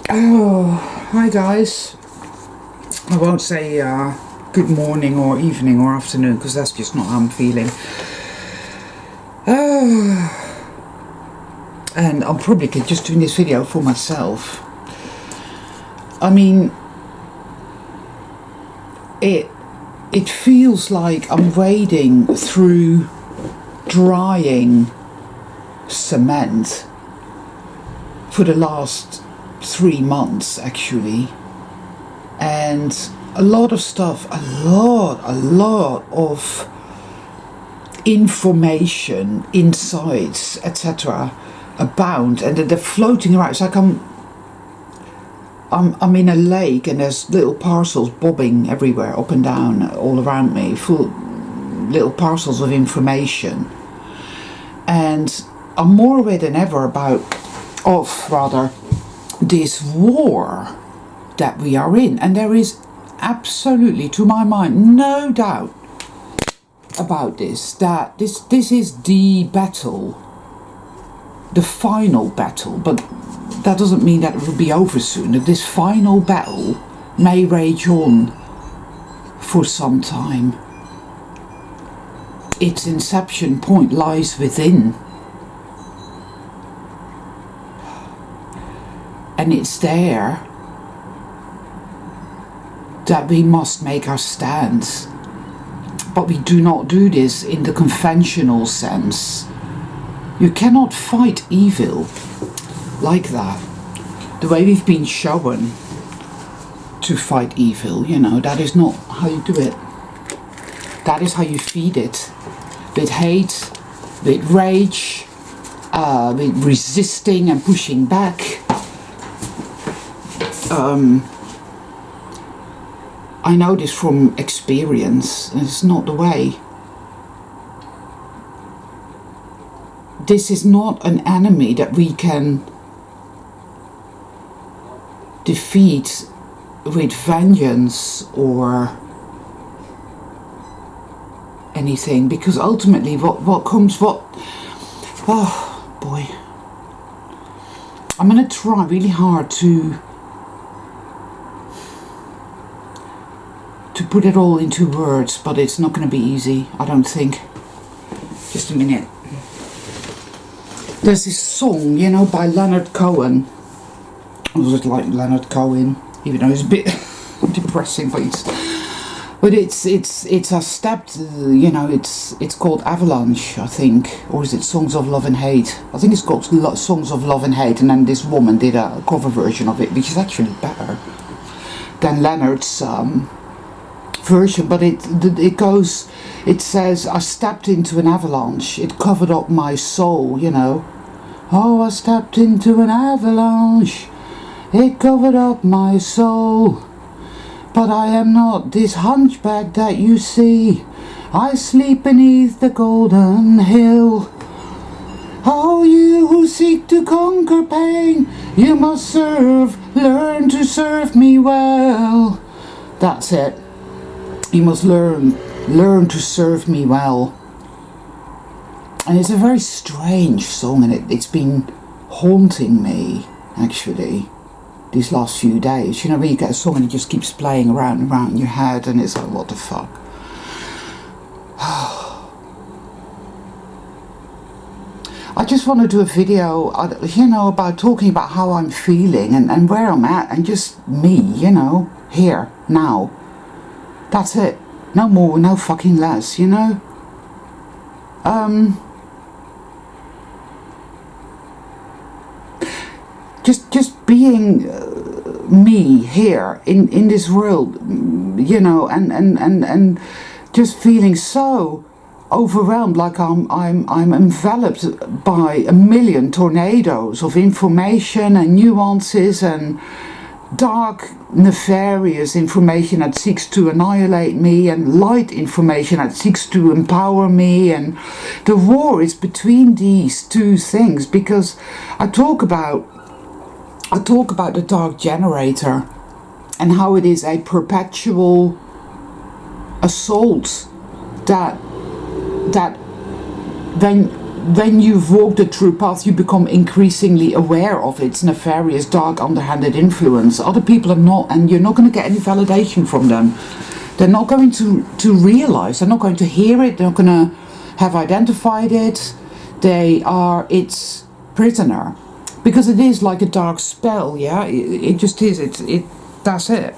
Oh, hi guys. I won't say good morning or evening or afternoon because that's just not how I'm feeling. And I'm probably just doing this video for myself. I mean, it feels like I'm wading through drying cement for the last 3 months actually, and a lot of stuff, a lot of information, insights, etc. abound, and they're floating around. It's like I'm in a lake and there's little parcels bobbing everywhere, up and down, all around me, full little parcels of information, and I'm more aware than ever of this war that we are in, and there is absolutely, to my mind, no doubt about this, that this is the battle, the final battle, but that doesn't mean that it will be over soon. That this final battle may rage on for some time. Its inception point lies within, and it's there that we must make our stands. But we do not do this in the conventional sense. You cannot fight evil like that, the way we've been shown to fight evil. You know, that is not how you do it. That is how you feed it, with hate, with rage, with resisting and pushing back. I know this from experience, and it's not the way. This is not an enemy that we can defeat with vengeance or anything, because ultimately oh boy, I'm gonna try really hard to put it all into words, but it's not going to be easy, I don't think. Just a minute. There's this song, you know, by Leonard Cohen. I was like Leonard Cohen, even though it's a bit depressing, but it's a stepped, you know, it's called Avalanche, I think, or is it Songs of Love and Hate? I think it's called Songs of Love and Hate, and then this woman did a cover version of it, which is actually better than Leonard's version. But it says, I stepped into an avalanche, it covered up my soul, you know. Oh, I stepped into an avalanche, it covered up my soul. But I am not this hunchback that you see, I sleep beneath the golden hill. Oh, you who seek to conquer pain, you must learn to serve me well. That's it. You must learn to serve me well. And it's a very strange song, and it's been haunting me, actually, these last few days. You know, when you get a song and it just keeps playing around and around in your head, and it's like, what the fuck? I just want to do a video, you know, about talking about how I'm feeling and where I'm at, and just me, you know, here, now. That's it. No more, no fucking less, you know? Just being me here in this world, you know, and just feeling so overwhelmed, like I'm enveloped by a million tornadoes of information and nuances and dark, nefarious information that seeks to annihilate me, and light information that seeks to empower me. And the war is between these two things, because I talk about the dark generator and how it is a perpetual assault that when when you've walked the true path, you become increasingly aware of its nefarious, dark, underhanded influence. Other people are not, and you're not going to get any validation from them. They're not going to realize, they're not going to hear it, they're not going to have identified it. They are its prisoner. Because it is like a dark spell, yeah? It just is, that's it.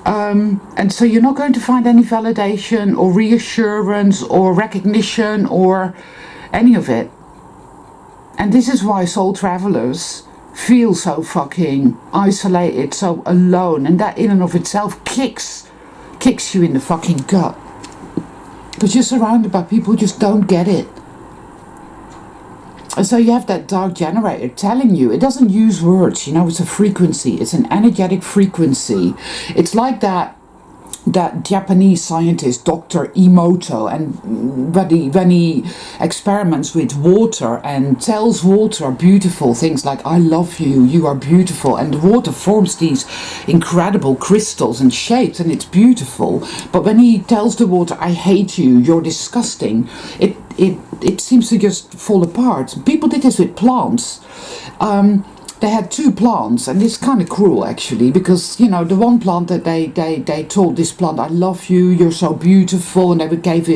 And so you're not going to find any validation or reassurance or recognition or any of it. And this is why soul travelers feel so fucking isolated, so alone, and that in and of itself kicks you in the fucking gut. Because you're surrounded by people who just don't get it. And so you have that dark generator telling you, it doesn't use words, you know, it's a frequency, it's an energetic frequency. It's like that Japanese scientist, Dr. Emoto, and when he experiments with water and tells water beautiful things like, I love you, you are beautiful, and the water forms these incredible crystals and shapes, and it's beautiful. But when he tells the water, I hate you, you're disgusting, it seems to just fall apart. People did this with plants. They had two plants, and it's kind of cruel actually, because you know the one plant that they told this plant, I love you, you're so beautiful, and they would give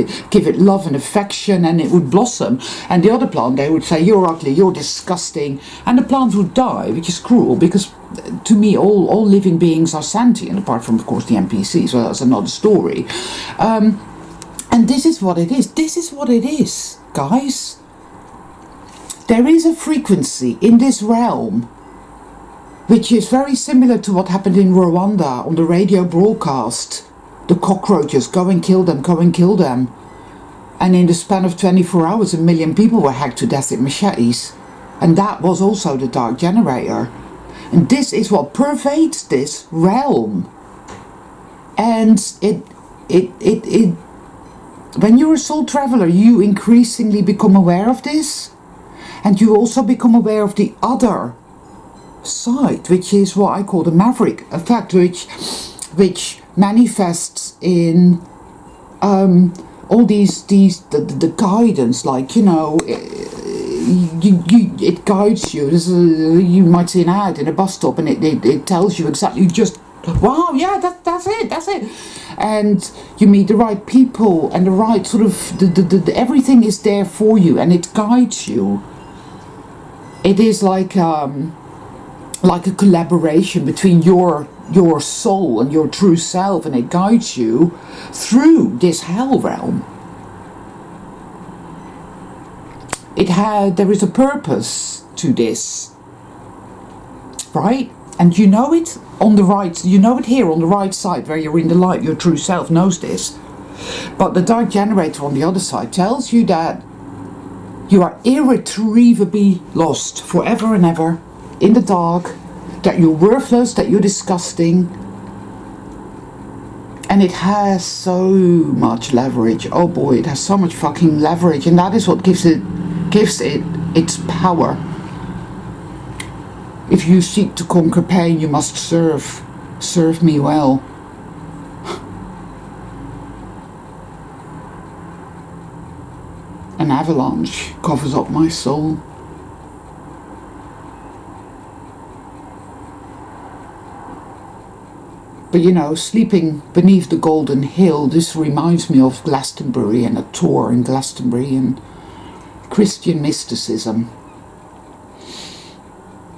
it love and affection, and it would blossom. And the other plant, they would say, you're ugly, you're disgusting, and the plant would die, which is cruel, because to me all living beings are sentient, apart from of course the NPCs. So that's another story. And this is what it is. This is what it is, guys. There is a frequency in this realm which is very similar to what happened in Rwanda on the radio broadcast. The cockroaches, go and kill them, go and kill them. And in the span of 24 hours, 1 million people were hacked to death with machetes. And that was also the dark generator. And this is what pervades this realm. And when you're a soul traveler, you increasingly become aware of this. And you also become aware of the other side, which is what I call the maverick effect, which manifests in all the guidance, like, you know, it guides you. You might see an ad in a bus stop, and it tells you exactly, just wow, yeah, that's it. And you meet the right people and the right sort of the everything is there for you, and it guides you. It is like a collaboration between your soul and your true self, and it guides you through this hell realm. There is a purpose to this, right? And you know it on the right, you know it here on the right side where you're in the light. Your true self knows this. But the dark generator on the other side tells you that you are irretrievably lost forever and ever in the dark, that you're worthless, that you're disgusting. And it has so much leverage. Oh boy, it has so much fucking leverage, and that is what gives it its power. If you seek to conquer pain, you must serve me well. An avalanche covers up my soul. But you know, sleeping beneath the golden hill, this reminds me of Glastonbury and a tour in Glastonbury and Christian mysticism.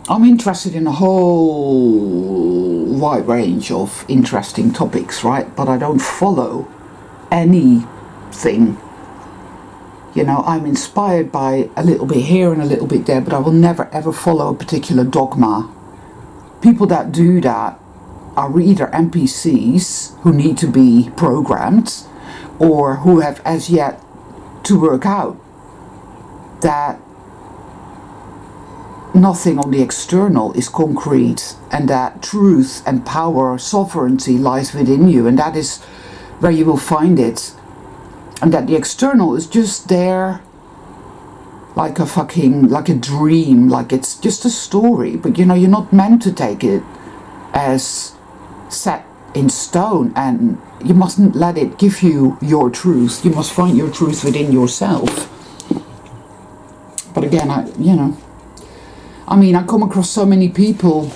I'm interested in a whole wide range of interesting topics, right? But I don't follow anything. You know, I'm inspired by a little bit here and a little bit there, but I will never ever follow a particular dogma. People that do that are either NPCs who need to be programmed, or who have as yet to work out that nothing on the external is concrete, and that truth and power, sovereignty lies within you, and that is where you will find it. And that the external is just there like a dream, like it's just a story. But you know, you're not meant to take it as set in stone, and you mustn't let it give you your truth. You must find your truth within yourself. But again, I come across so many people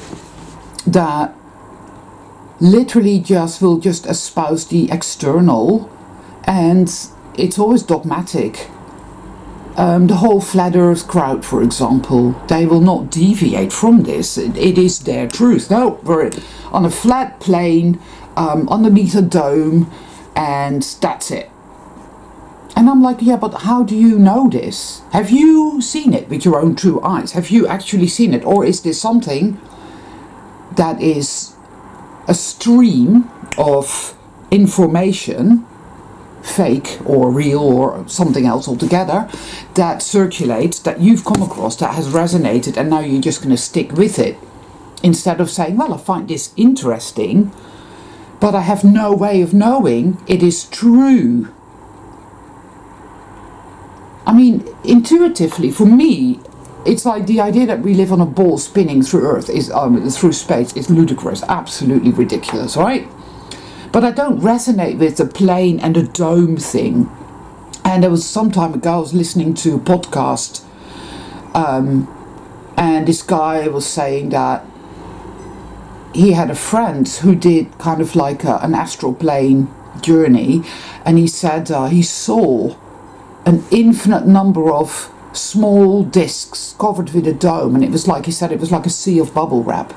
that literally will just espouse the external, and it's always dogmatic. The whole flat earth crowd, for example, they will not deviate from this. It is their truth. No, we're on a flat plane, underneath a dome, and that's it. And I'm like, yeah, but how do you know this? Have you seen it with your own true eyes? Have you actually seen it? Or is this something that is a stream of information, fake or real or something else altogether, that circulates, that you've come across, that has resonated, and now you're just going to stick with it, instead of saying, well, I find this interesting, but I have no way of knowing it is true. I mean, intuitively, for me, it's like the idea that we live on a ball spinning through Earth, through space, is ludicrous, absolutely ridiculous, right? But I don't resonate with the plane and the dome thing. And there was some time ago, I was listening to a podcast, and this guy was saying that he had a friend who did kind of like an astral plane journey, and he said he saw an infinite number of small discs covered with a dome, and it was like, he said, it was like a sea of bubble wrap.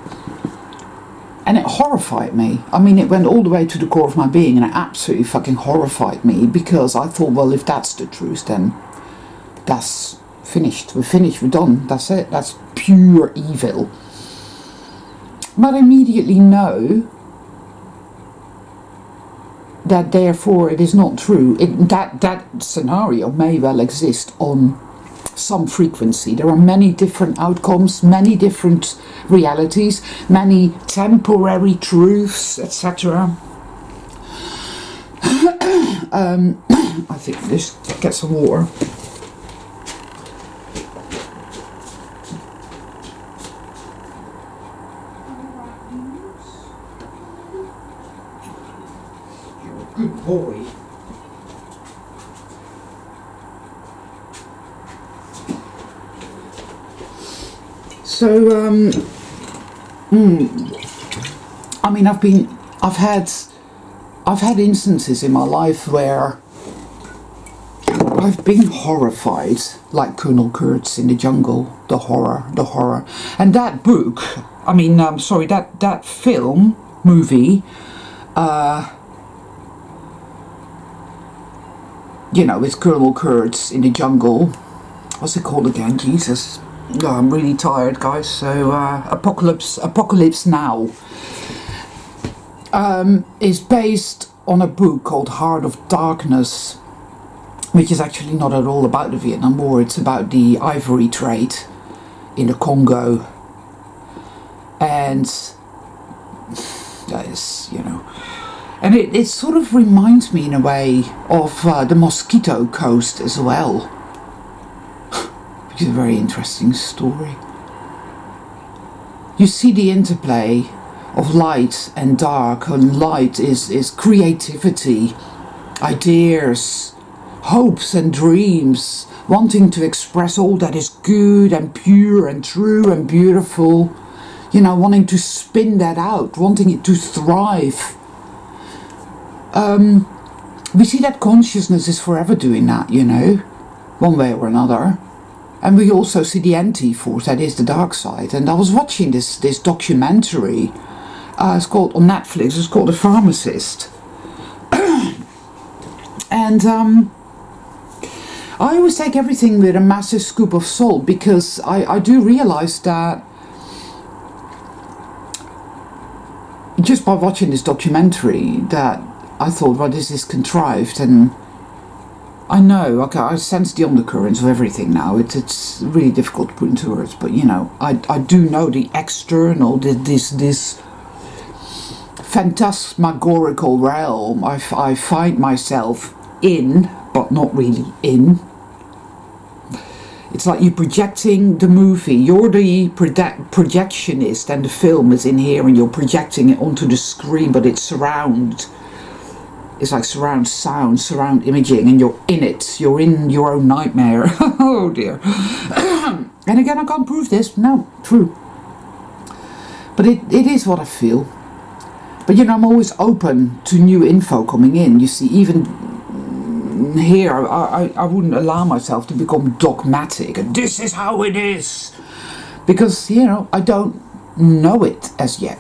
And it horrified me. I mean, it went all the way to the core of my being, and it absolutely fucking horrified me, because I thought, well, if that's the truth, then that's finished. We're finished, we're done, that's it. That's pure evil. But I immediately know that therefore it is not true. That scenario may well exist on some frequency. There are many different outcomes, many different realities, many temporary truths, etc. I think just get some water. Good boy. So, I mean, I've had instances in my life where I've been horrified, like Colonel Kurtz in the Jungle, the horror. And that book, that movie, with Colonel Kurtz in the Jungle. What's it called again? Jesus. Oh, I'm really tired, guys. So, Apocalypse Now is based on a book called Heart of Darkness, which is actually not at all about the Vietnam War. It's about the ivory trade in the Congo. And that is, and it sort of reminds me in a way of the Mosquito Coast as well. Which is a very interesting story. You see the interplay of light and dark, and light is creativity, ideas, hopes and dreams, wanting to express all that is good and pure and true and beautiful, wanting to spin that out, wanting it to thrive. We see that consciousness is forever doing that, one way or another. And we also see the anti-force, that is the dark side. And I was watching this documentary, it's called, on Netflix, it's called The Pharmacist. And I always take everything with a massive scoop of salt, because I do realize that just by watching this documentary, that I thought, well, this is contrived, and I know, okay, I sense the undercurrents of everything now. It's really difficult to put into words, but I do know the external, this phantasmagorical realm I find myself in, but not really in. It's like you're projecting the movie. You're the projectionist, and the film is in here, and you're projecting it onto the screen, but it's surrounded it's like surround sound, surround imaging, and you're in it. You're in your own nightmare. Oh dear. And again, I can't prove this. No, true. But it is what I feel. But you know, I'm always open to new info coming in. You see, even here, I wouldn't allow myself to become dogmatic. And this is how it is. Because, you know, I don't know it as yet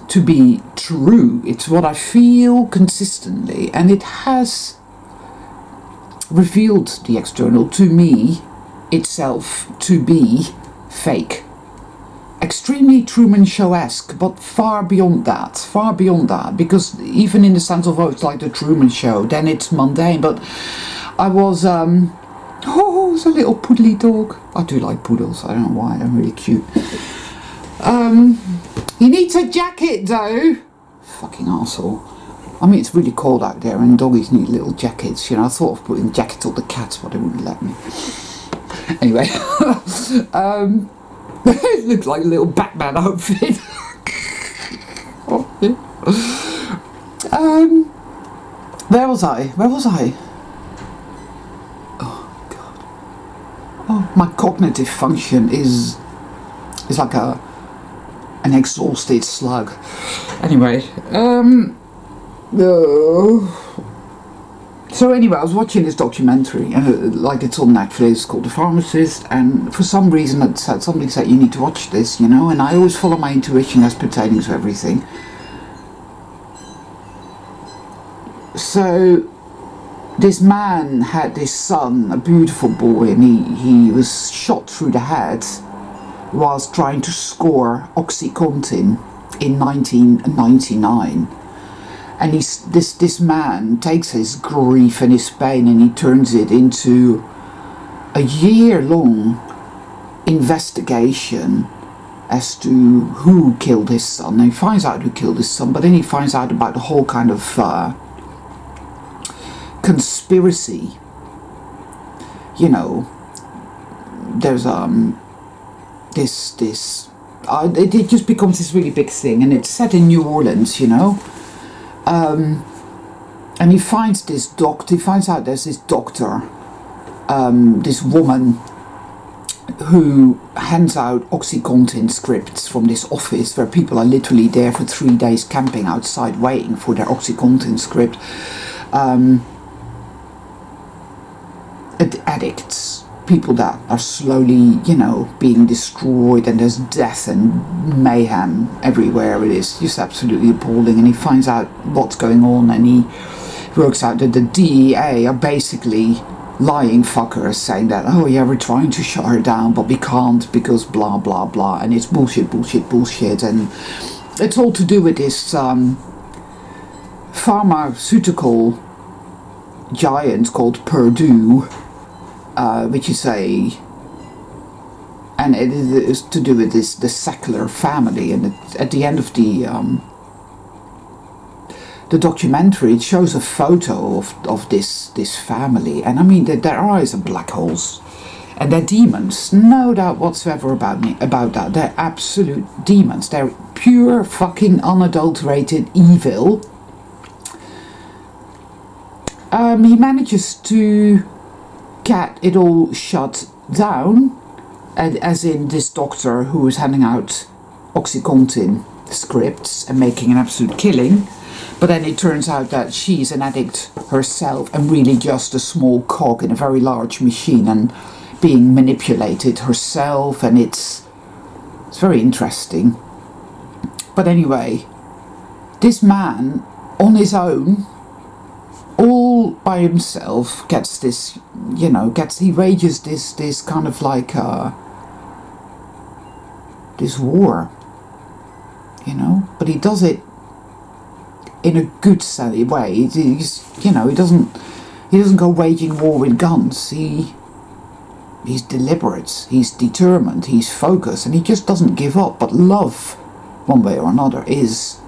to be true. It's what I feel consistently, and it has revealed the external to me itself to be fake. Extremely Truman Show-esque, but far beyond that, because even in the sense of, oh, it's like the Truman Show, then it's mundane. But I was oh, it's a little poodly dog. I do like poodles, I don't know why, they're really cute. He needs a jacket though. Fucking arsehole. I mean, it's really cold out there and doggies need little jackets. You know, I thought of putting jackets on the cats, but they wouldn't let me. Anyway, it looks like a little Batman outfit. Oh, yeah. Where was I? Oh God. Oh, my cognitive function is like an exhausted slug. Anyway, so anyway, I was watching this documentary, and like it's on Netflix, it's called The Pharmacist, and for some reason somebody said you need to watch this, you know, and I always follow my intuition as pertaining to everything. So this man had this son, a beautiful boy, and he was shot through the head whilst trying to score OxyContin in 1999. And this man takes his grief and his pain and he turns it into a year-long investigation as to who killed his son. And he finds out who killed his son, but then he finds out about the whole kind of conspiracy. You know, there's it just becomes this really big thing, and it's set in New Orleans, you know. And he finds out there's this doctor, this woman who hands out OxyContin scripts from this office where people are literally there for 3 days camping outside waiting for their OxyContin script. Addicts, people that are slowly, you know, being destroyed, and there's death and mayhem everywhere. It is just absolutely appalling. And he finds out what's going on, and he works out that the DEA are basically lying fuckers, saying that, oh yeah, we're trying to shut her down, but we can't because blah blah blah, and it's bullshit, and it's all to do with this pharmaceutical giant called Purdue, which is and it is to do with the Sackler family. And at the end of the documentary, it shows a photo of this family, and I mean their eyes are black holes, and they're demons, no doubt whatsoever about that. They're absolute demons. They're pure fucking unadulterated evil. He manages to get it all shut down, as in this doctor who is handing out OxyContin scripts and making an absolute killing. But then it turns out that she's an addict herself, and really just a small cog in a very large machine, and being manipulated herself, and it's very interesting. But anyway, this man on his own, all by himself, gets this, you know, he wages this kind of like this war, you know, but he does it in a good way. He's, you know, he doesn't go waging war with guns. He's deliberate, he's determined, he's focused, and he just doesn't give up. But love, one way or another, is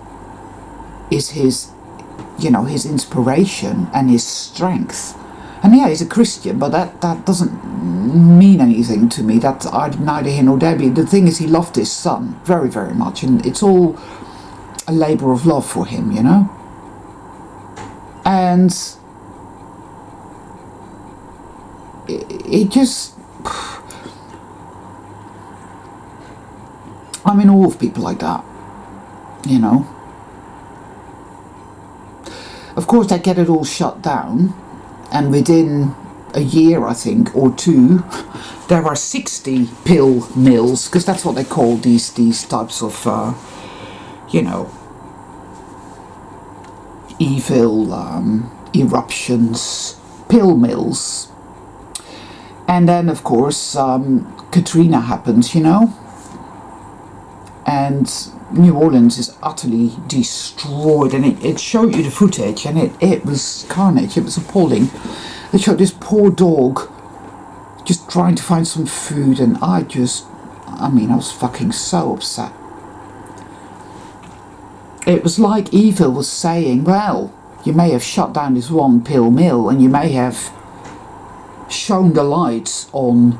his, you know, his inspiration and his strength. And yeah, he's a Christian, but that doesn't mean anything to me. That's neither here nor there. The thing is, he loved his son very, very much, and it's all a labour of love for him, you know. And it just, I'm in awe of people like that, you know. Of course, they get it all shut down, and within a year, I think, or two, there are 60 pill mills, because that's what they call these types of, you know, evil eruptions, pill mills. And then, of course, Katrina happens, you know, and New Orleans is utterly destroyed, and it showed you the footage, and it was carnage. It was appalling. They showed this poor dog just trying to find some food, and I was fucking so upset. It was like evil was saying, well, you may have shut down this one pill mill, and you may have shone the light on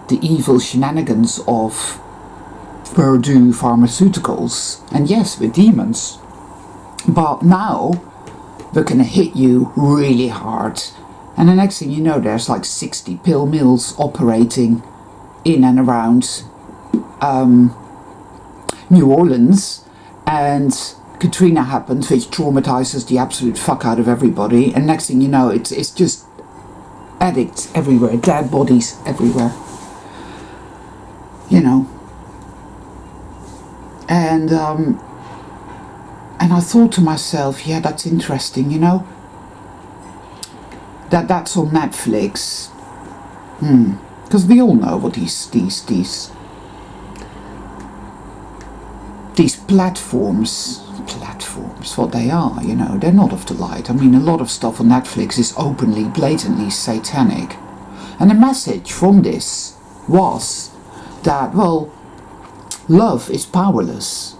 the evil shenanigans of Purdue Pharmaceuticals, and yes, with demons, but now they're gonna hit you really hard, and the next thing you know, there's like 60 pill mills operating in and around New Orleans, and Katrina happens, which traumatizes the absolute fuck out of everybody, and next thing you know, it's just addicts everywhere, dead bodies everywhere, you know. And I thought to myself, yeah, that's interesting, you know. That's on Netflix. Because we all know what these platforms, what they are, you know. They're not of the light. I mean, a lot of stuff on Netflix is openly, blatantly satanic. And the message from this was that, well, love is powerless,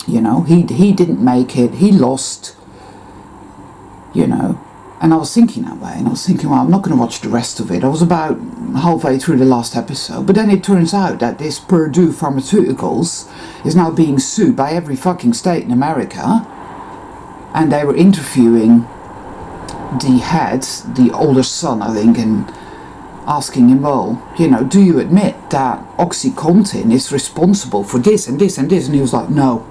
you know. He didn't make it, he lost, you know. And I was thinking that way, and I was thinking, well, I'm not going to watch the rest of it. I was about halfway through the last episode, but then it turns out that this Purdue Pharmaceuticals is now being sued by every fucking state in America, and they were interviewing the head, the older son, I think, and asking him, well, you know, do you admit that OxyContin is responsible for this and this and this? And he was like, no,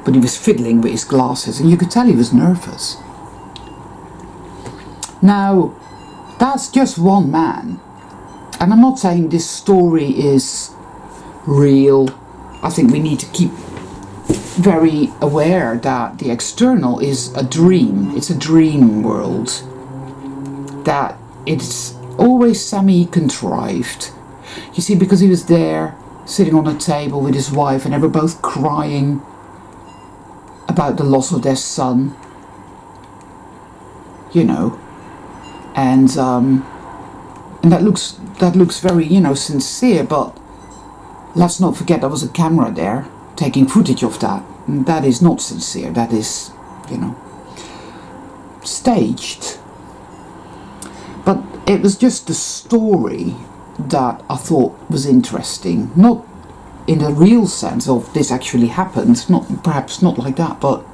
but he was fiddling with his glasses, and you could tell he was nervous. Now, that's just one man, and I'm not saying this story is real. I think we need to keep very aware that the external is a dream. It's a dream world, that it's always semi-contrived. You see, because he was there sitting on a table with his wife, and they were both crying about the loss of their son, you know. And that looks very, you know, sincere, but let's not forget there was a camera there taking footage of that. And that is not sincere, that is, you know, staged. But it was just the story that I thought was interesting, not in the real sense of this actually happened, perhaps not like that, but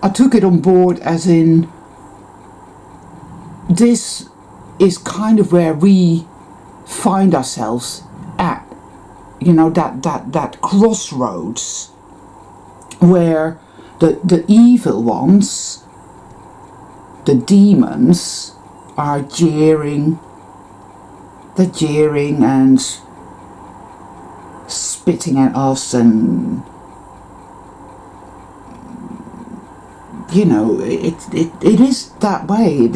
I took it on board as in, this is kind of where we find ourselves at, you know, that crossroads where the evil ones, the demons, are jeering and spitting at us, and you know, it is that way.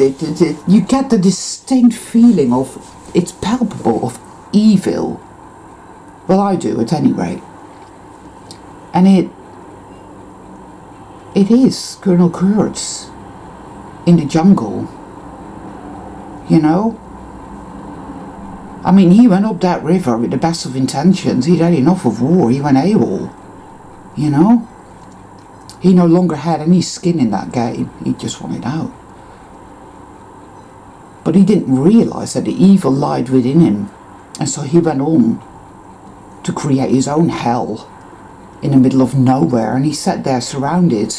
You get the distinct feeling of, it's palpable, of evil. Well, I do, at any rate. And it is Colonel Kurtz in the jungle, you know. I mean, he went up that river with the best of intentions. He'd had enough of war. He went AWOL, you know. He no longer had any skin in that game. He just wanted out. But he didn't realise that the evil lied within him. And so he went on to create his own hell in the middle of nowhere. And he sat there surrounded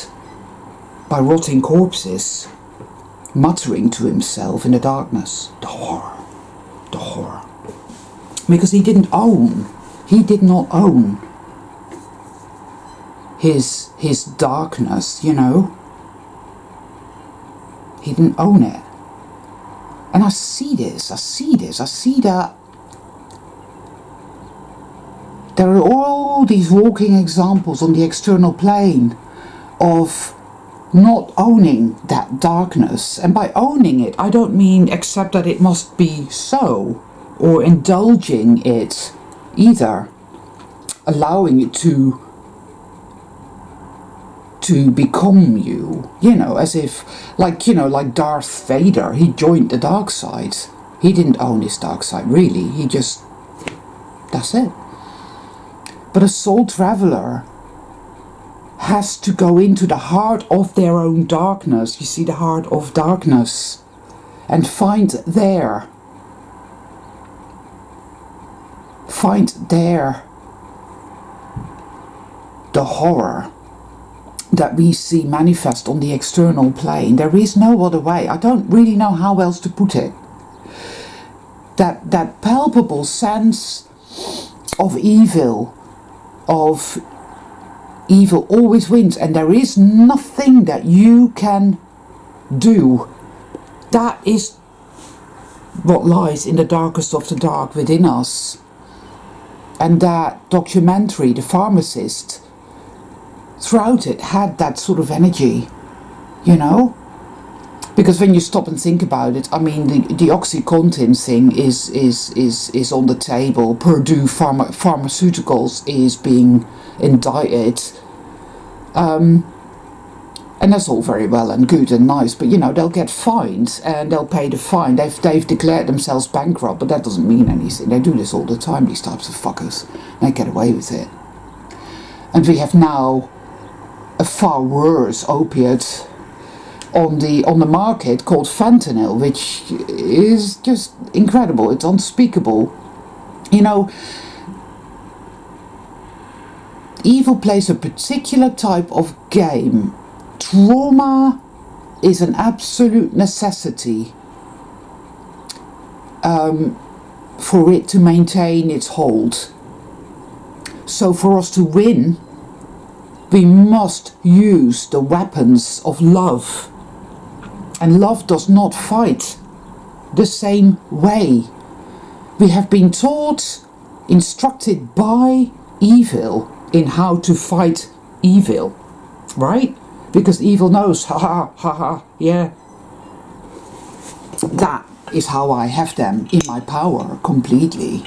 by rotting corpses, muttering to himself in the darkness, the horror, the horror. Because he did not own his darkness, you know. He didn't own it. And I see that there are all these walking examples on the external plane of not owning that darkness. And by owning it, I don't mean accept that it must be so, or indulging it either, allowing it to become you, you know, as if, like, you know, like Darth Vader, he joined the dark side. He didn't own his dark side, really, he just, that's it. But a soul traveler has to go into the heart of their own darkness, you see, the heart of darkness, and find there the horror that we see manifest on the external plane. There is no other way. I don't really know how else to put it. That palpable sense of evil always wins, and there is nothing that you can do. That is what lies in the darkest of the dark within us. And that documentary, The Pharmacist, throughout it had that sort of energy, you know? Because when you stop and think about it, I mean, the OxyContin thing is on the table. Purdue Pharmaceuticals is being indicted. And that's all very well and good and nice, but you know, they'll get fined and they'll pay the fine. They've declared themselves bankrupt, but that doesn't mean anything. They do this all the time, these types of fuckers. They get away with it. And we have now a far worse opiate on the market called fentanyl, which is just incredible. It's unspeakable. You know, evil plays a particular type of game. Trauma is an absolute necessity for it to maintain its hold. So for us to win, we must use the weapons of love. And love does not fight the same way. We have been taught, instructed by evil in how to fight evil, right? Because evil knows, ha, yeah. That is how I have them in my power completely.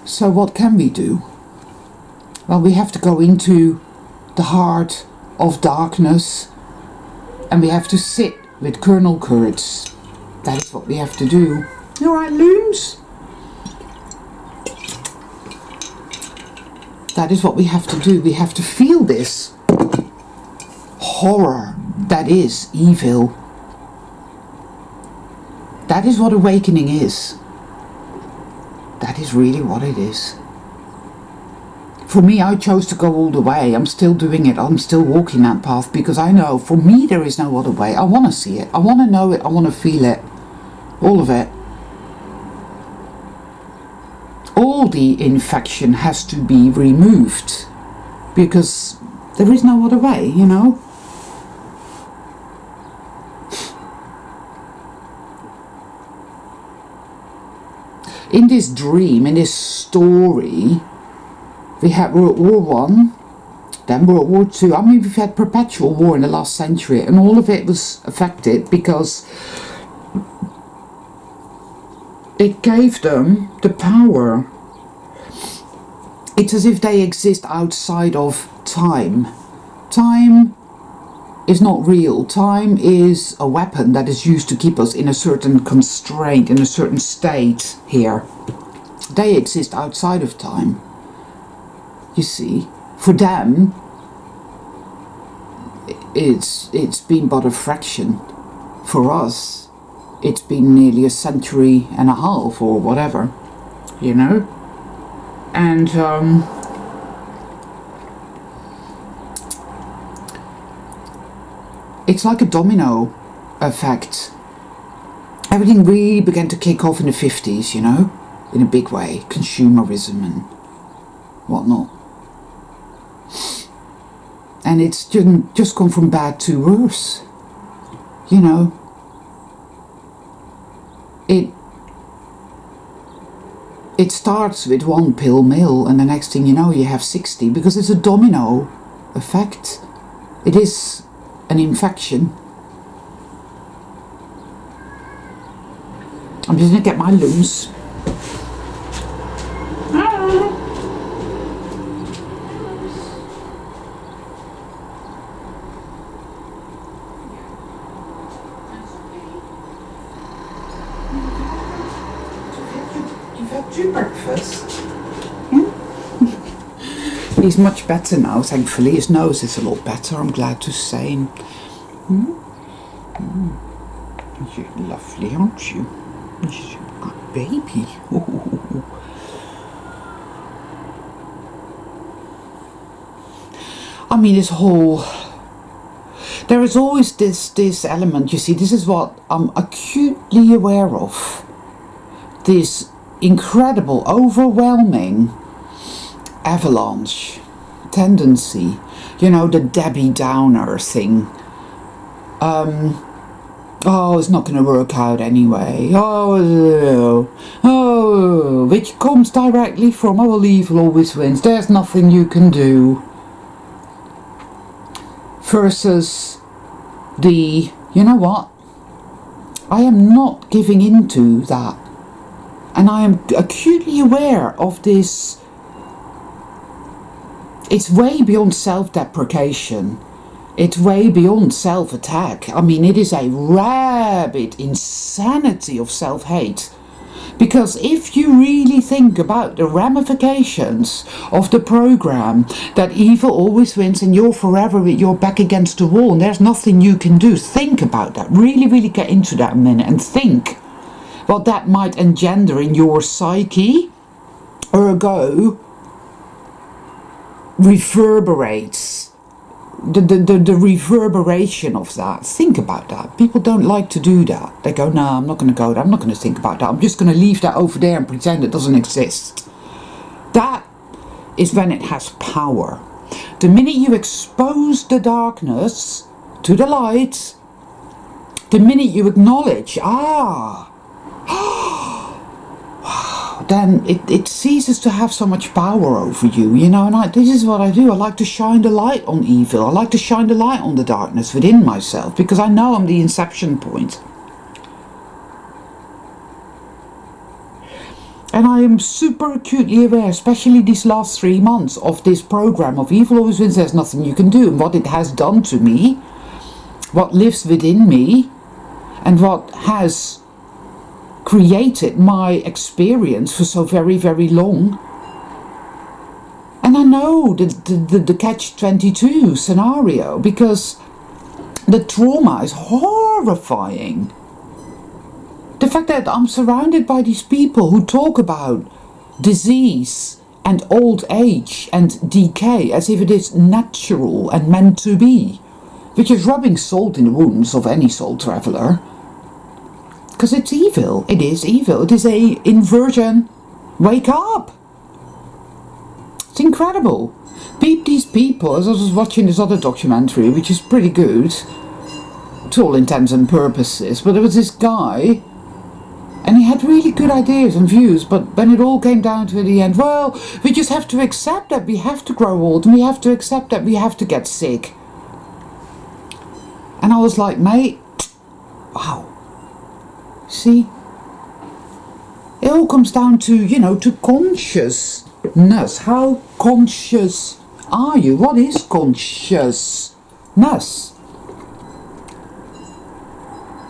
So what can we do? Well, we have to go into the heart of darkness, and we have to sit with Colonel Courage. That is what we have to do. Alright, loons? That is what we have to do. We have to feel this horror that is evil. That is what awakening is. That is really what it is. For me, I chose to go all the way. I'm still doing it. I'm still walking that path because I know for me there is no other way. I want to see it. I want to know it. I want to feel it. All of it. All the infection has to be removed because there is no other way, you know. In this dream, in this story, we had World War One, then World War Two. I mean, we've had perpetual war in the last century, and all of it was affected because it gave them the power. It's as if they exist outside of time. Time is not real. Time is a weapon that is used to keep us in a certain constraint, in a certain state here. They exist outside of time. You see, for them, it's been but a fraction. For us, it's been nearly a century and a half or whatever, you know. And it's like a domino effect. Everything really began to kick off in the 50s, you know, in a big way. Consumerism and whatnot. And it's just gone from bad to worse. You know, it starts with one pill mill, and the next thing you know you have 60, because it's a domino effect. It is an infection. I'm just going to get my loose. You've had your breakfast. He's much better now, thankfully. His nose is a lot better, I'm glad to say. You're lovely, aren't you? She's a good baby. I mean, this whole... There is always this element, you see, this is what I'm acutely aware of. This incredible, overwhelming avalanche tendency. You know, the Debbie Downer thing. Oh, it's not going to work out anyway. Oh, which comes directly from, oh, well, evil always wins. There's nothing you can do. Versus the, you know what? I am not giving into that. And I am acutely aware of this. It's way beyond self-deprecation. It's way beyond self-attack. I mean, it is a rabid insanity of self-hate. Because if you really think about the ramifications of the program that evil always wins and you're forever with your back against the wall and there's nothing you can do, think about that. Really, really get into that a minute and think what that might engender in your psyche. Ergo, reverberates. The reverberation of that. Think about that. People don't like to do that. They go, no, I'm not going to go there. I'm not going to think about that. I'm just going to leave that over there and pretend it doesn't exist. That is when it has power. The minute you expose the darkness to the light, the minute you acknowledge, then it ceases to have so much power over you, you know. And this is what I do. I like to shine the light on evil. I like to shine the light on the darkness within myself, because I know I'm the inception point. And I am super acutely aware, especially these last 3 months, of this program of evil always wins, there's nothing you can do, and what it has done to me, what lives within me, and what has created my experience for so very, very long. And I know the catch-22 scenario, because the trauma is horrifying. The fact that I'm surrounded by these people who talk about disease and old age and decay as if it is natural and meant to be, which is rubbing salt in the wounds of any soul traveller. Because it's evil. It is evil. It is a inversion. Wake up. It's incredible. Peep these people. As I was watching this other documentary, which is pretty good to all intents and purposes, but there was this guy and he had really good ideas and views, but when it all came down to the end, well, we just have to accept that we have to grow old, and we have to accept that we have to get sick. And I was like, mate, wow. See, it all comes down to, you know, to consciousness. How conscious are you? What is consciousness?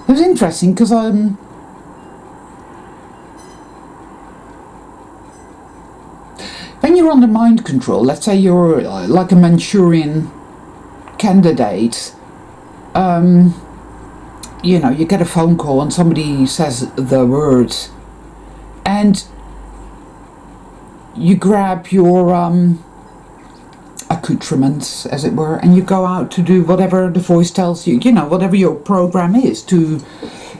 It was interesting because when you're under mind control, let's say you're like a Manchurian candidate, you know, you get a phone call and somebody says the word and you grab your accoutrements, as it were, and you go out to do whatever the voice tells you, you know, whatever your program is, to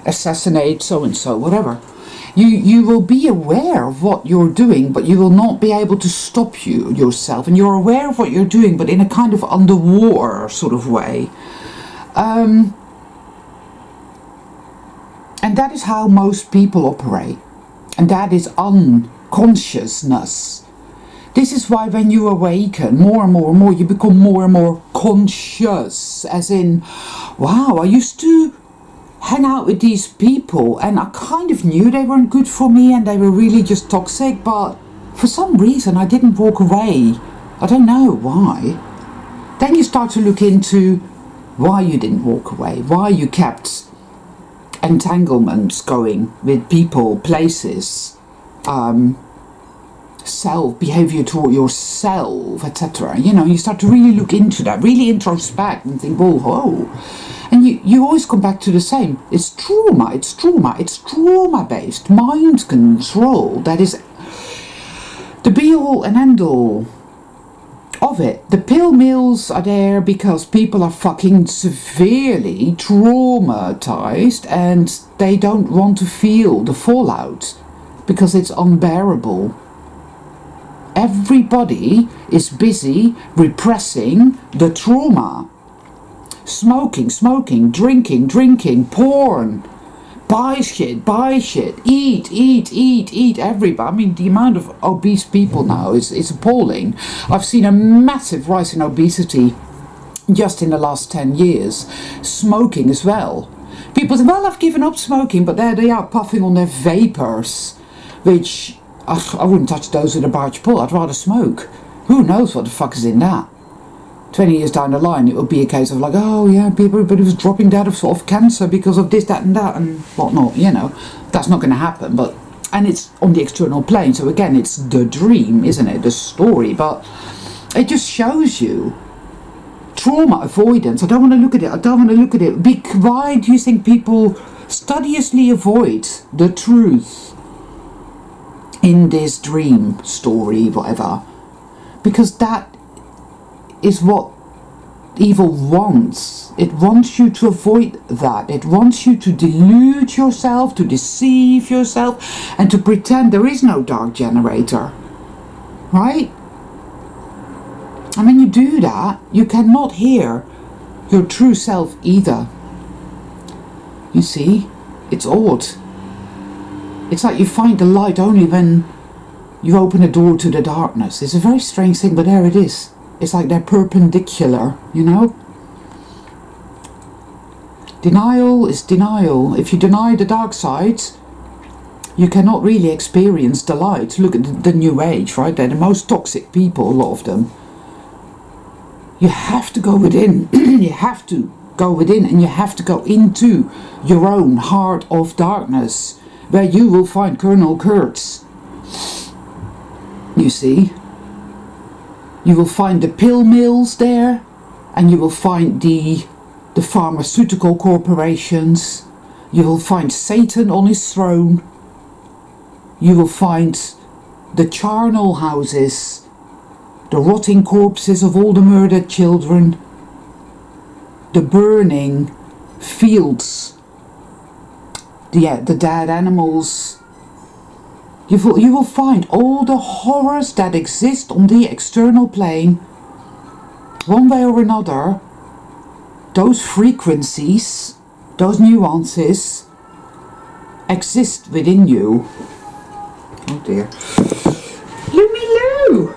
assassinate so-and-so, whatever. You will be aware of what you're doing, but you will not be able to stop yourself. And you're aware of what you're doing, but in a kind of underwater sort of way. And that is how most people operate. And that is unconsciousness. This is why when you awaken more and more and more, you become more and more conscious. As in, wow, I used to hang out with these people and I kind of knew they weren't good for me and they were really just toxic, but for some reason I didn't walk away. I don't know why. Then you start to look into why you didn't walk away, why you kept entanglements going with people, places, behavior toward yourself, etc. You know, you start to really look into that, really introspect and think, whoa. And you always come back to the same. It's trauma, it's trauma-based mind control. That is the be-all and end-all of it. The pill mills are there because people are fucking severely traumatized and they don't want to feel the fallout because it's unbearable. Everybody is busy repressing the trauma. Smoking, drinking, porn, buy shit, eat, everybody. I mean, the amount of obese people now is appalling. I've seen a massive rise in obesity just in the last 10 years. Smoking as well. People say, well, I've given up smoking, but there they are puffing on their vapors, which I wouldn't touch those with a barge pole. I'd rather smoke. Who knows what the fuck is in that? 20 years down the line, it would be a case of like, oh yeah, everybody was dropping dead of cancer because of this, that and that and whatnot, you know. That's not going to happen, but, and it's on the external plane, so again, it's the dream, isn't it, the story, but it just shows you trauma avoidance. I don't want to look at it. Why do you think people studiously avoid the truth in this dream story, whatever? Because that is what evil wants. It wants you to avoid that. It wants you to delude yourself, to deceive yourself, and to pretend there is no dark generator. Right? And when you do that, you cannot hear your true self either. You see? It's odd. It's like you find the light only when you open a door to the darkness. It's a very strange thing, but there it is. It's like they're perpendicular, you know? Denial is denial. If you deny the dark side, you cannot really experience the light. Look at the New Age, right? They're the most toxic people, a lot of them. You have to go within. You have to go within and you have to go into your own heart of darkness, where you will find Colonel Kurtz. You see? You will find the pill mills there, and you will find the pharmaceutical corporations. You will find Satan on his throne. You will find the charnel houses, the rotting corpses of all the murdered children, the burning fields, the dead animals. You will find all the horrors that exist on the external plane. One way or another, those frequencies, those nuances, exist within you. Oh dear. Lou!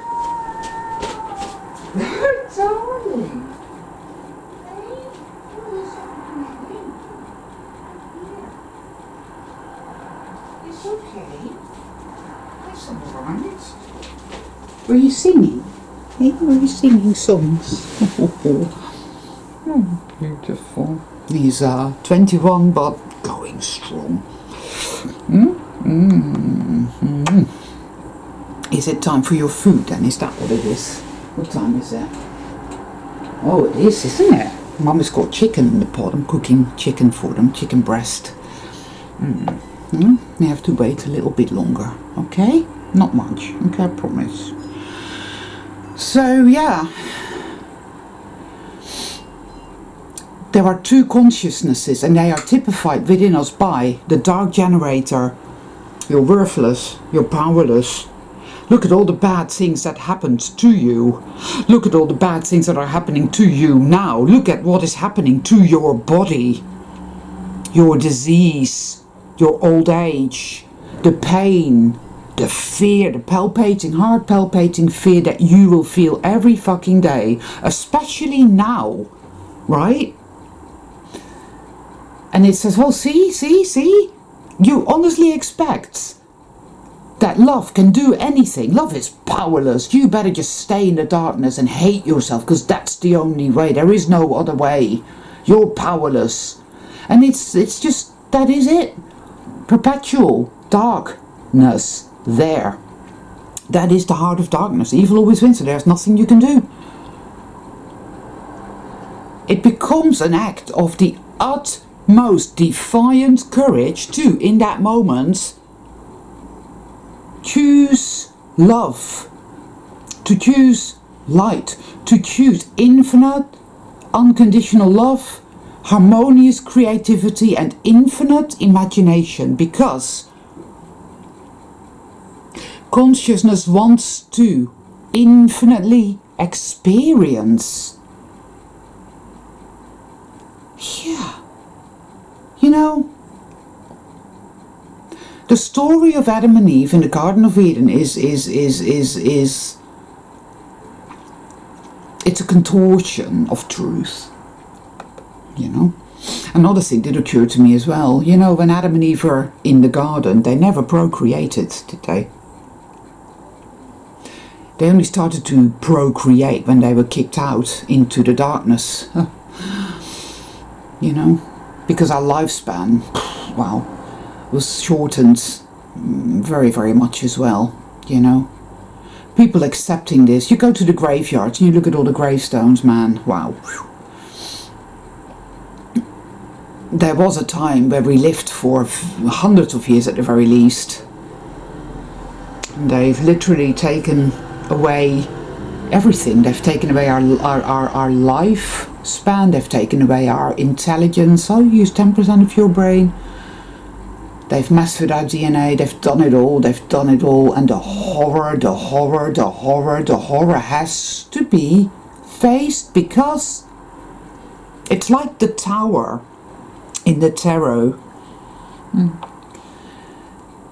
Darling. It's okay. It's alright. Were you singing? Hey, were you singing songs? Oh, beautiful. He's 21 but going strong. Is it time for your food then? Is that what it is? What time is it? Oh, it is, isn't it? Mum has got chicken in the pot. I'm cooking chicken for them, chicken breast. You have to wait a little bit longer, okay? Not much, okay, I promise. So, yeah, there are two consciousnesses, and they are typified within us by the dark generator. You're worthless, you're powerless. Look at all the bad things that happened to you. Look at all the bad things that are happening to you now. Look at what is happening to your body. Your disease, your old age, the pain, the fear, the palpating, heart palpating fear that you will feel every fucking day, especially now, right? And it says, well, see, you honestly expect that love can do anything. Love is powerless. You better just stay in the darkness and hate yourself, because that's the only way. There is no other way. You're powerless. And it's just, that is it. Perpetual darkness there. That is the heart of darkness. Evil always wins, so there's nothing you can do. It becomes an act of the utmost defiant courage to, in that moment, choose love, to choose light, to choose infinite, unconditional love, harmonious creativity and infinite imagination, because consciousness wants to infinitely experience. Yeah, you know, the story of Adam and Eve in the Garden of Eden is it's a contortion of truth, you know. Another thing did occur to me as well, you know, when Adam and Eve were in the garden, they never procreated, did they? They only started to procreate when they were kicked out into the darkness, you know, because our lifespan, wow, was shortened very, very much as well, you know. People accepting this. You go to the graveyards and you look at all the gravestones, man, wow. There was a time where we lived for hundreds of years at the very least. And they've literally taken away everything. They've taken away our lifespan, they've taken away our intelligence. Oh, use 10% of your brain. They've messed with our DNA, they've done it all, and the horror has to be faced, because it's like the tower in the tarot.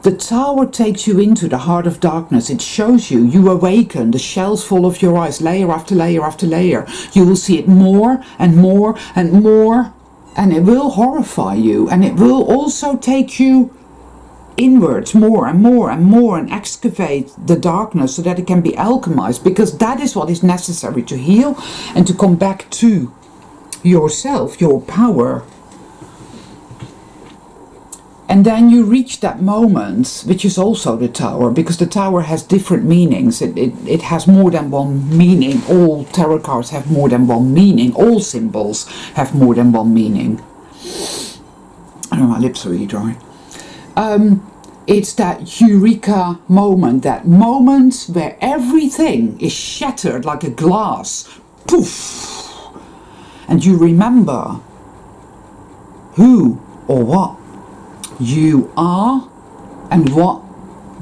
The tower takes you into the heart of darkness. It shows you, you awaken, the shells fall off your eyes, layer after layer after layer. You will see it more and more and more, and it will horrify you, and it will also take you inwards more and more and more, and excavate the darkness so that it can be alchemized, because that is what is necessary to heal and to come back to yourself, your power. And then you reach that moment, which is also the tower, because the tower has different meanings. It has more than one meaning. All tarot cards have more than one meaning. All symbols have more than one meaning. I know my lips are really dry. It's that eureka moment, that moment where everything is shattered like a glass. Poof! And you remember who or what you are, and what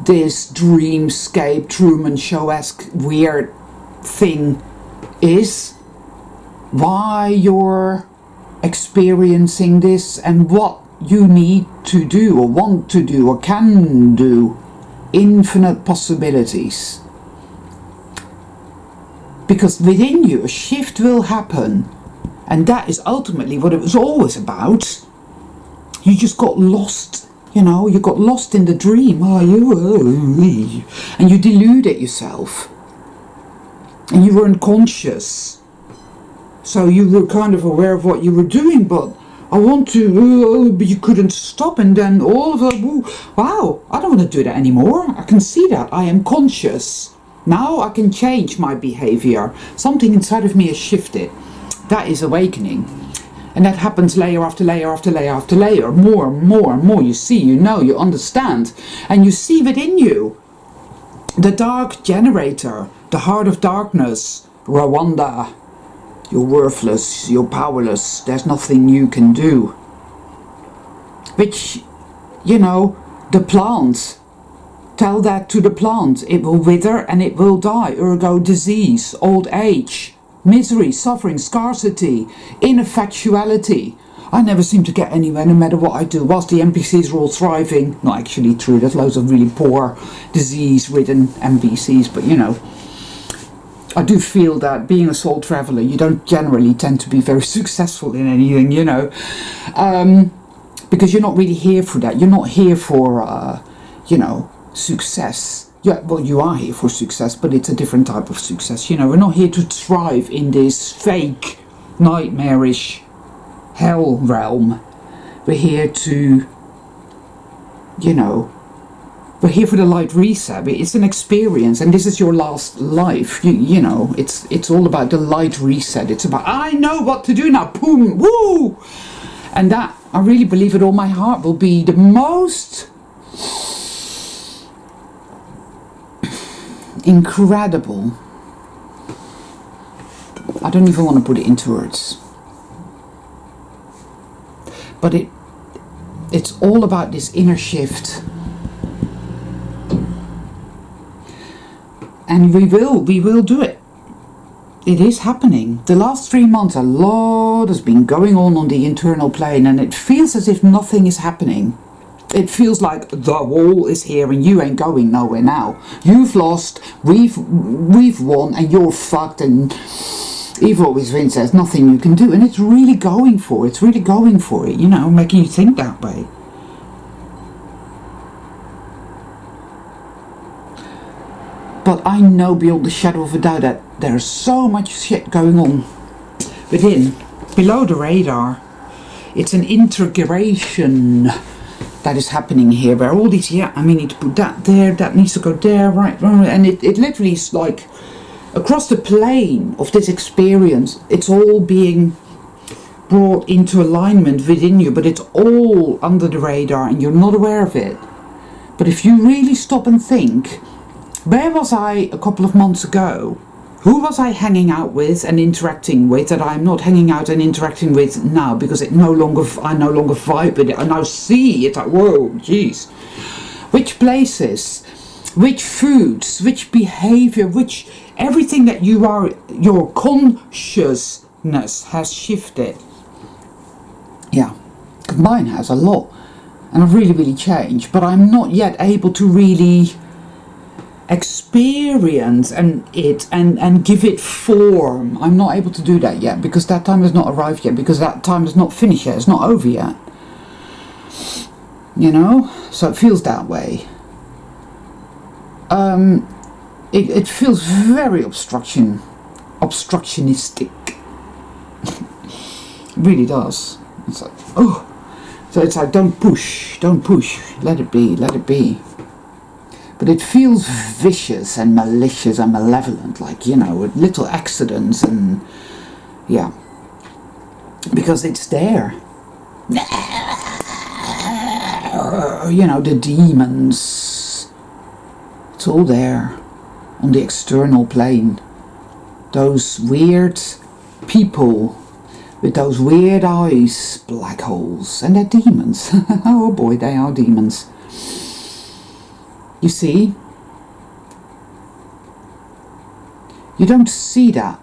this dreamscape Truman Show-esque weird thing is, why you're experiencing this, and what you need to do or want to do or can do. Infinite possibilities, because within you a shift will happen, and that is ultimately what it was always about. You just got lost, you know, you got lost in the dream, and you deluded yourself, and you were unconscious, so you were kind of aware of what you were doing, but I want to, but you couldn't stop, and then all of a, wow, I don't want to do that anymore. I can see that, I am conscious. Now I can change my behavior. Something inside of me has shifted. That is awakening. And that happens layer after layer after layer after layer, more and more and more. You see, you know, you understand, and you see within you the dark generator, the heart of darkness, Rwanda, you're worthless, you're powerless, there's nothing you can do. Which, you know, the plant, tell that to the plant, it will wither and it will die, ergo disease, old age, misery, suffering, scarcity, ineffectuality. I never seem to get anywhere no matter what I do, whilst the NPCs are all thriving. Not actually true, there's loads of really poor, disease-ridden NPCs, but you know, I do feel that being a soul traveller, you don't generally tend to be very successful in anything, you know, because you're not really here for that. You're not here for, you know, success. Yeah, well, you are here for success, but it's a different type of success. You know, we're not here to thrive in this fake, nightmarish hell realm. We're here to, you know, we're here for the light reset. It's an experience, and this is your last life. You know, it's all about the light reset. It's about, I know what to do now. Boom, woo! And that, I really believe with all my heart, will be the most incredible. I don't even want to put it into words. But it's all about this inner shift. And we will do it. It is happening. The last 3 months, a lot has been going on the internal plane, and it feels as if nothing is happening. It feels like the wall is here and you ain't going nowhere now. You've lost, we've won, and you're fucked, and Evil always wins. There's nothing you can do, and it's really going for it. It's really going for it, you know, making you think that way. But I know beyond the shadow of a doubt that there's so much shit going on within, below the radar. It's an integration that is happening here, where all these, yeah, I mean, need to put that there, that needs to go there, right, and it literally is like across the plane of this experience, it's all being brought into alignment within you, but it's all under the radar and you're not aware of it. But if you really stop and think, where was I a couple of months ago? Who was I hanging out with and interacting with that I'm not hanging out and interacting with now, because I no longer vibe with it. I now see it like, whoa, jeez. Which places, which foods, which behavior, which everything that you are, your consciousness has shifted. Yeah, mine has a lot, and I've really changed, but I'm not yet able to really experience and give it form. I'm not able to do that yet, because that time has not arrived yet, because that time is not finished yet, it's not over yet, you know. So it feels that way. It feels very obstructionistic. It really does. It's like, oh, so it's like, don't push, let it be. But it feels vicious and malicious and malevolent, like, you know, with little accidents and, yeah. Because it's there. You know, the demons. It's all there on the external plane. Those weird people with those weird eyes, black holes, and they're demons. Oh boy, they are demons. You see, you don't see that.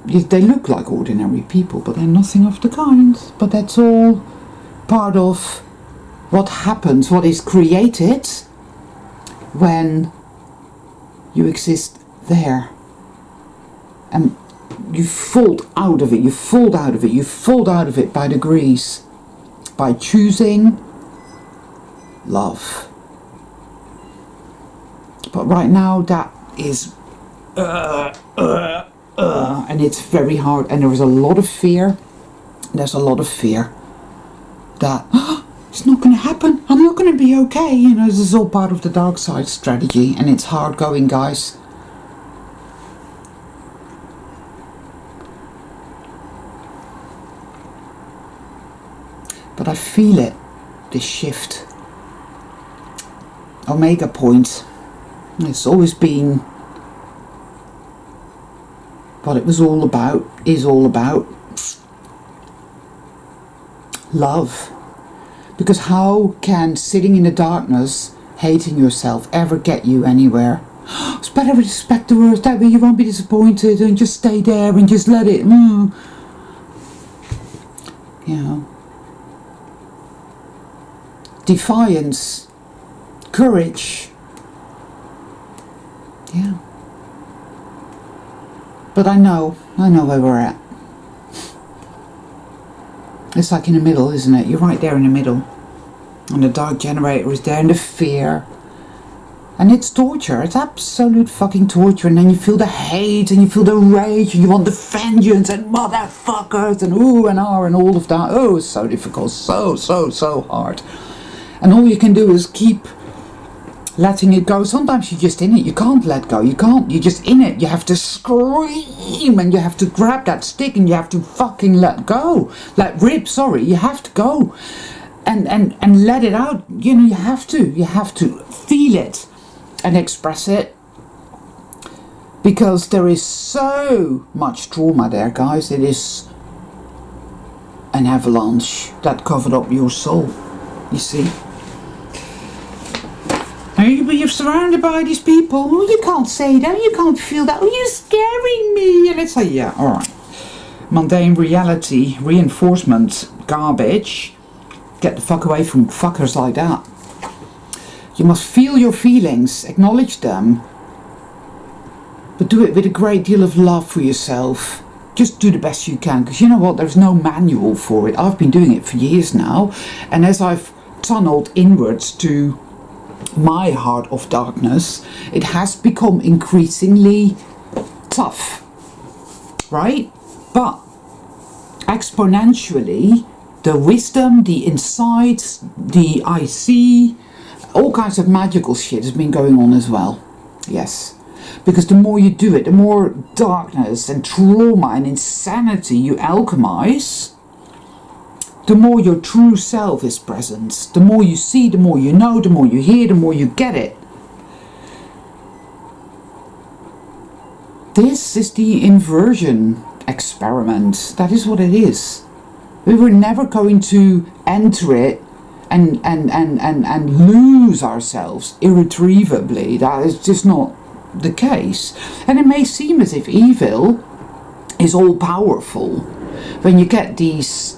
They look like ordinary people, but they're nothing of the kind. But that's all part of what happens, what is created when you exist there. And you fall out of it, you fall out of it by degrees, by choosing love. But right now that is and it's very hard, and there is a lot of fear. There's a lot of fear that it's not going to happen, I'm not going to be okay, you know. This is all part of the dark side strategy, and it's hard going, guys. But I feel it, this shift. Omega point. It's always been what it was all about is all about love. Because how can sitting in the darkness, hating yourself, ever get you anywhere? It's better to respect the worst, that way you won't be disappointed, and just stay there and just let it, you know. Defiance, courage, yeah. But I know where we're at. It's like in the middle, isn't it? You're right there in the middle. And the dark generator is there, and the fear. And it's torture. It's absolute fucking torture. And then you feel the hate, and you feel the rage, and you want the vengeance, and motherfuckers, and ooh and ah, and all of that. Oh, it's so difficult. So hard. And all you can do is keep letting it go. Sometimes you're just in it. You can't let go. You can't. You're just in it. You have to scream, and you have to grab that stick, and you have to fucking let go. Let rip, sorry. You have to go. And let it out. You know, you have to feel it and express it. Because there is so much trauma there, guys. It is an avalanche that covered up your soul. You see? You're surrounded by these people. Oh, you can't say that. You can't feel that. Oh, you're scaring me. And it's like, yeah, alright. Mundane reality, reinforcement, garbage. Get the fuck away from fuckers like that. You must feel your feelings, acknowledge them, but do it with a great deal of love for yourself. Just do the best you can, because you know what, there's no manual for it. I've been doing it for years now, and as I've tunneled inwards to my heart of darkness, it has become increasingly tough, right? But exponentially, the wisdom, the insights, the I see, all kinds of magical shit has been going on as well. Yes. Because the more you do it, the more darkness and trauma and insanity you alchemize, the more your true self is present. The more you see, the more you know, the more you hear, the more you get it. This is the inversion experiment. That is what it is. We were never going to enter it and lose ourselves irretrievably. That is just not the case. And it may seem as if evil is all powerful when you get these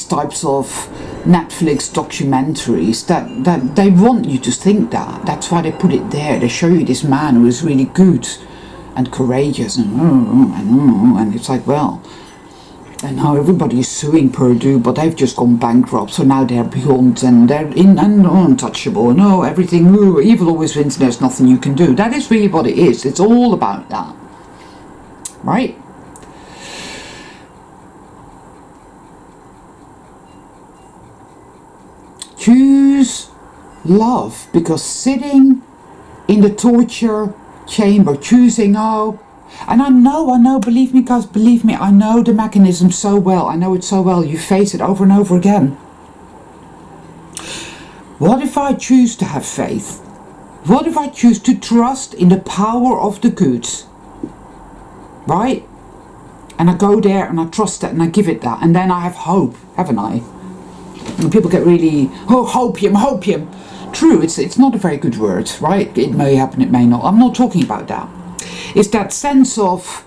types of Netflix documentaries that they want you to think that. That's why they put it there. They show you this man who is really good and courageous and it's like, well, and now everybody is suing Purdue, but they've just gone bankrupt, so now they're beyond and they're in and untouchable, and oh, everything, ooh, evil always wins and there's nothing you can do. That is really what it is. It's all about that, right? Choose love, because sitting in the torture chamber, choosing, oh, and I know, believe me guys, believe me, I know the mechanism so well, I know it so well, you face it over and over again. What if I choose to have faith? What if I choose to trust in the power of the good? Right? And I go there and I trust it and I give it that, and then I have hope, haven't I? And people get really, oh, hopium. True, it's not a very good word, right? It may happen, it may not. I'm not talking about that. It's that sense of,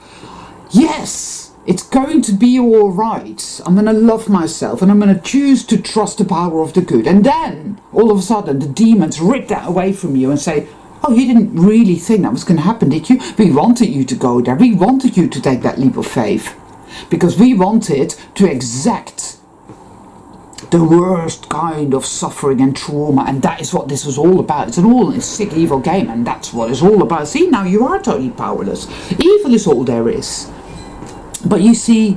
yes, it's going to be all right. I'm going to love myself and I'm going to choose to trust the power of the good. And then, all of a sudden, the demons rip that away from you and say, oh, you didn't really think that was going to happen, did you? We wanted you to go there. We wanted you to take that leap of faith. Because we wanted to exact the worst kind of suffering and trauma, and that is what this was all about. It's an all sick evil game, and that's what it's all about. See, now you are totally powerless. Evil is all there is. But you see,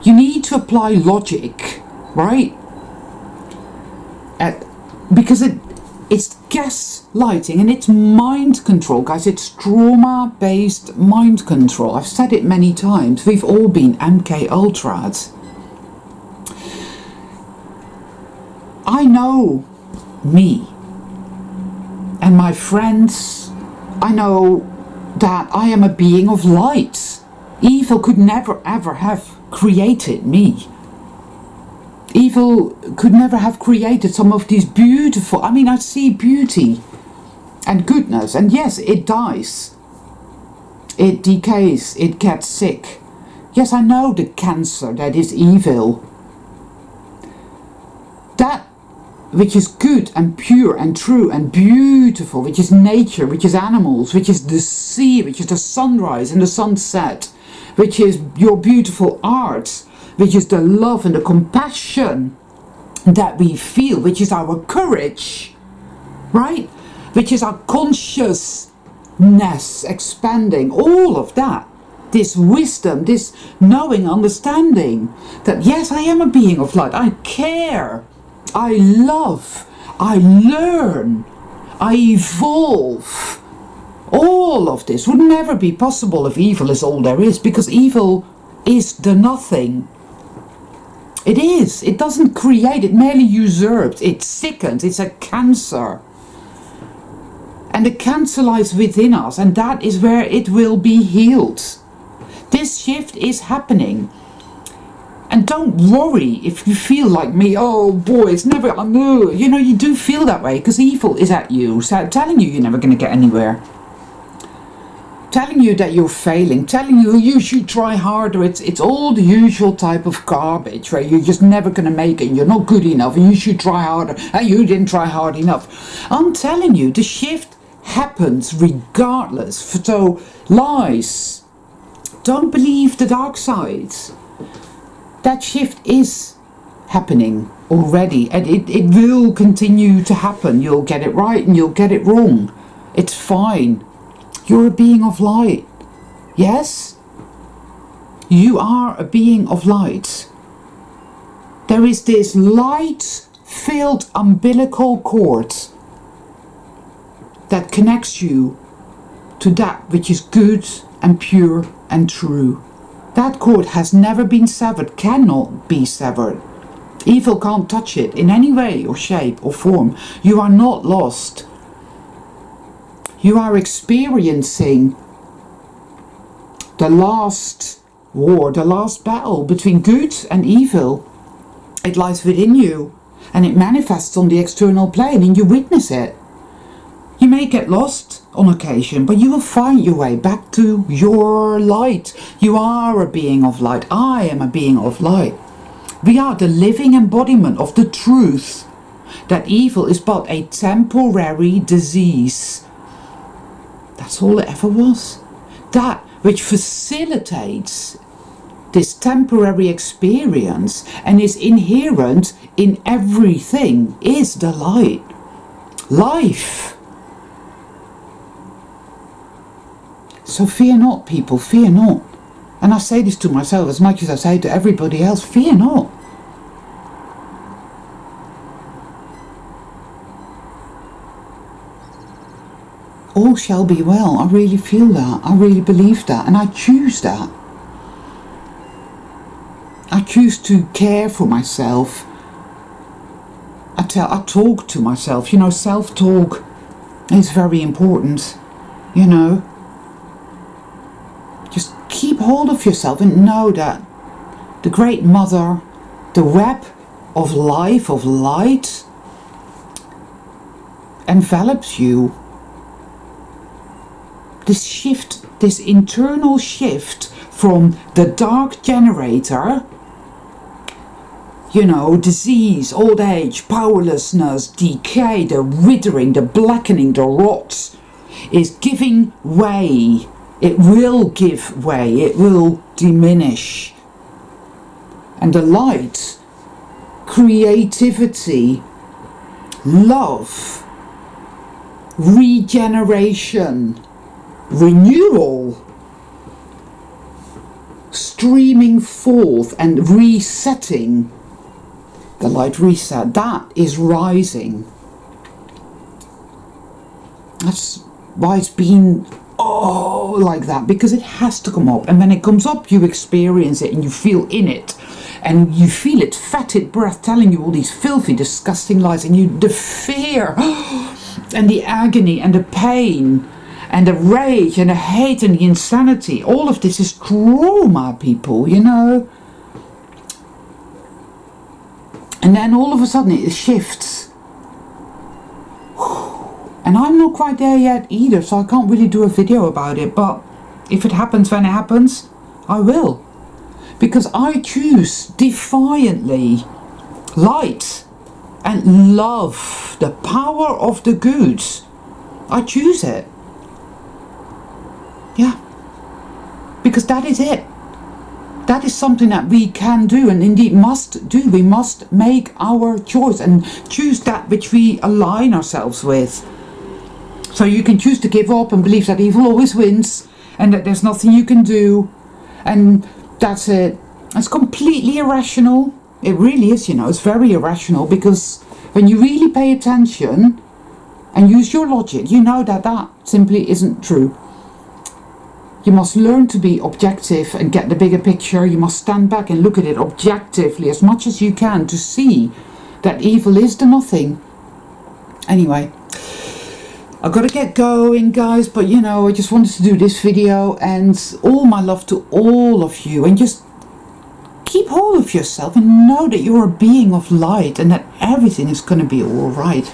you need to apply logic, right? Because it's gaslighting and it's mind control, guys. It's trauma-based mind control. I've said it many times. We've all been MK Ultra'd. I know me and my friends. I know that I am a being of light. Evil could never ever have created me. Evil could never have created some of these beautiful, I mean, I see beauty and goodness, and yes, it dies. It decays, it gets sick. Yes, I know the cancer that is evil. That which is good and pure and true and beautiful, which is nature, which is animals, which is the sea, which is the sunrise and the sunset, which is your beautiful art, which is the love and the compassion that we feel, which is our courage, right? Which is our consciousness expanding, all of that. This wisdom, this knowing, understanding that yes, I am a being of light. I care, I love, I learn, I evolve. All of this would never be possible if evil is all there is, because evil is the nothing. It is. It doesn't create, it merely usurps, it sickens, it's a cancer. And the cancer lies within us, and that is where it will be healed. This shift is happening. And don't worry if you feel like me, oh boy, it's never, you know, you do feel that way, because evil is at you, so telling you you're never going to get anywhere. Telling you that you're failing, telling you should try harder. It's all the usual type of garbage where you're just never going to make it, and you're not good enough, and you should try harder, and you didn't try hard enough. I'm telling you, the shift happens regardless. So lies, don't believe the dark side. That shift is happening already, and it will continue to happen. You'll get it right and you'll get it wrong. It's fine. You're a being of light. Yes? You are a being of light. There is this light-filled umbilical cord that connects you to that which is good and pure and true. That cord has never been severed, cannot be severed. Evil can't touch it in any way or shape or form. You are not lost. You are experiencing the last war, the last battle between good and evil. It lies within you, and it manifests on the external plane, and you witness it. You may get lost on occasion, but you will find your way back to your light. You are a being of light. I am a being of light. We are the living embodiment of the truth that evil is but a temporary disease. That's all it ever was. That which facilitates this temporary experience and is inherent in everything is the light. Life. So fear not, people, fear not. And I say this to myself as much as I say to everybody else, fear not. All shall be well. I really feel that. I really believe that. And I choose that. I choose to care for myself. I talk to myself. You know, self-talk is very important. You know. Just keep hold of yourself and know that the Great Mother, the web of life, of light, envelops you. This shift, this internal shift from the dark generator, you know, disease, old age, powerlessness, decay, the withering, the blackening, the rot, is giving way. It will give way, it will diminish. And the light, creativity, love, regeneration, renewal, streaming forth and resetting, the light reset, that is rising. That's why it's been like that, because it has to come up, and when it comes up you experience it and you feel in it, and you feel it, fetid breath telling you all these filthy, disgusting lies, and you, the fear and the agony and the pain and the rage and the hate and the insanity. All of this is trauma, people, you know. And then all of a sudden it shifts. And I'm not quite there yet either, so I can't really do a video about it. But if it happens when it happens, I will. Because I choose defiantly light and love, the power of the good. I choose it. Yeah. Because that is it. That is something that we can do and indeed must do. We must make our choice and choose that which we align ourselves with. So you can choose to give up and believe that evil always wins and that there's nothing you can do. And that's it. It's completely irrational. It really is, you know. It's very irrational, because when you really pay attention and use your logic, you know that that simply isn't true. You must learn to be objective and get the bigger picture. You must stand back and look at it objectively as much as you can to see that evil is the nothing. Anyway, I've got to get going, guys, but you know, I just wanted to do this video, and all my love to all of you, and just keep hold of yourself and know that you're a being of light and that everything is going to be all right.